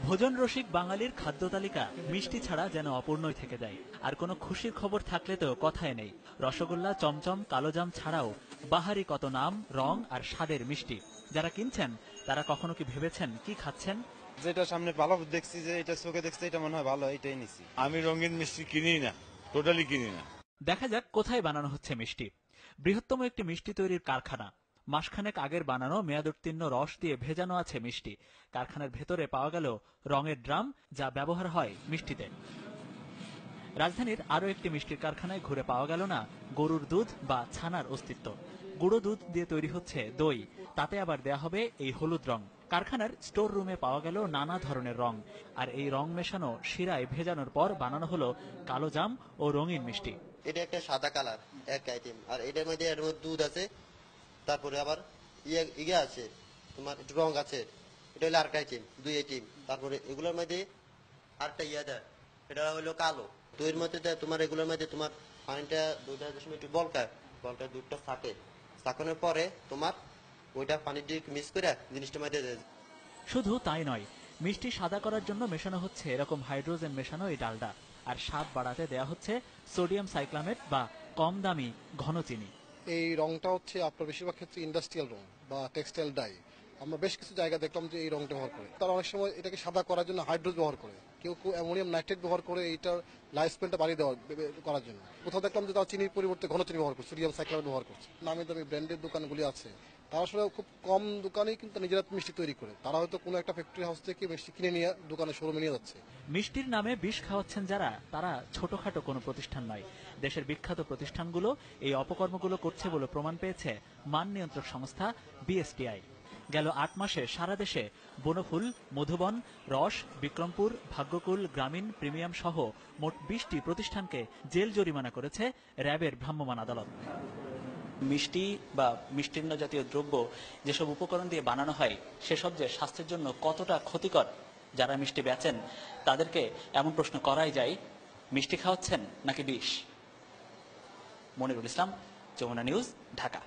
ভোজন রসিক বাঙালির খাদ্য তালিকা মিষ্টি ছাড়া যেন অপূর্ণই থেকে যায়। আর কোনো খুশির খবর থাকলে তো কথাই নেই। রসগোল্লা, চমচম, কালোজাম ছাড়াও বাহারি কত নাম, রং আর স্বাদের মিষ্টি। যারা কিনছেন তারা কখনো কি ভেবেছেন কি খাচ্ছেন? যেটা সামনে ভালো দেখছি, যে এটা চোখে দেখছি, এটা মনে হয় ভালো, এটাই নিছি। আমি রঙিন মিষ্টি কিনি না, টোটালি কিনি না। দেখা যাক কোথায় বানানো হচ্ছে মিষ্টি। বৃহত্তম একটি মিষ্টি তৈরির কারখানা। মাসখানেক আগের বানানো মেয়াদোত্তীর্ণ রস দিয়ে ভেজানো আছে মিষ্টি। কারখানার ভেতরে পাওয়া গেল রঙের ড্রাম, যা ব্যবহার হয় মিষ্টিতে। রাজধানীর আরও একটি মিষ্টির কারখানায় ঘুরে পাওয়া গেল না গরুর দুধ বা ছানার অস্তিত্ব। গুঁড়ো দুধ দিয়ে তৈরি হচ্ছে দই, তাতে আবার দেয়া হবে এই হলুদ রং। কারখানার স্টোর রুমে পাওয়া গেল নানা ধরনের রং, আর এই রং মেশানো শিরায় ভেজানোর পর বানানো হলো কালো জাম ও রঙিন মিষ্টি। এটা একটা সাদা কালার এক আইটেম, আর এটার মধ্যে দুধ আছে, তারপরে আবার ইয়ে আছে, তোমার একটু রং আছে, এটা হলো আরেকটা আইটেম, দুই আইটেম। তারপরে এগুলোর মধ্যে আরেকটা ইয়ে দেয়, এটা হলো কালো। দইয়ের মধ্যে দেয় তোমার, এগুলোর মধ্যে তোমার পানিটা দুধটা একটু বলকায় দুধটা ছাকানোর পরে তোমার ওইটা পানি দিয়ে মিক্স করে জিনিসটা মধ্যে দেয়। শুধু তাই নয়, মিষ্টি সাদা করার জন্য মেশানো হচ্ছে এরকম হাইড্রোজেন মেশানো এই ডালডা। আর স্বাদ বাড়াতে দেয়া হচ্ছে সোডিয়াম সাইক্লামেট বা কম দামি ঘন চিনি। এই রংটা হচ্ছে আপনার বেশিরভাগ ক্ষেত্রে ইন্ডাস্ট্রিয়াল রং বা টেক্সটাইল ডাই। আমরা বেশ কিছু জায়গা দেখলাম যে এই রংটা ব্যবহার করে। তারা অনেক সময় এটাকে সাদা করার জন্য হাইড্রোজ ব্যবহার করে, কেউ কেউ অ্যামোনিয়াম নাইট্রেট ব্যবহার করে এইটার লাইফ স্প্যানটা বাড়িয়ে করার জন্য। কোথাও দেখলাম যে তারা চিনির পরিবর্তে ঘন চিনি ব্যবহার করছে, সোডিয়াম সাইক্লামেট ব্যবহার করছে। নামি দামি ব্র্যান্ডের দোকানগুলি আছে, তারা আসলে খুব কম দোকানেই কিন্তু নিজেরা মিষ্টি তৈরি করে। তারা হয়তো কোনো একটা ফ্যাক্টরি হাউস থেকে মিষ্টি কিনে নিয়ে দোকানে শোরুমে নিয়ে যাচ্ছে। মিষ্টির নামে বিষ খাওয়াচ্ছেন যারা, তারা ছোটখাটো কোনো প্রতিষ্ঠান নয়। দেশের বিখ্যাত প্রতিষ্ঠানগুলো এই অপকর্মগুলো করছে বলে প্রমাণ পেয়েছে মান নিয়ন্ত্রক সংস্থা বিএসটিআই। গেল ৮ মাসে সারা দেশে বনফুল, মধুবন, রস, বিক্রমপুর, ভাগ্যকুল, গ্রামীণ, প্রিমিয়াম সহ মোট ২০টি প্রতিষ্ঠানকে জেল জরিমানা করেছে র্যাবের ভ্রাম্যমাণ আদালত। মিষ্টি বা মিষ্টিন্ন জাতীয় দ্রব্য যেসব উপকরণ দিয়ে বানানো হয়, সেসব যে স্বাস্থ্যের জন্য কতটা ক্ষতিকর, যারা মিষ্টি বেচেন তাদেরকে এমন প্রশ্ন করাই যায়, মিষ্টি খাওয়াচ্ছেন নাকি বিষ? মনিরুল ইসলাম, যমুনা নিউজ, ঢাকা।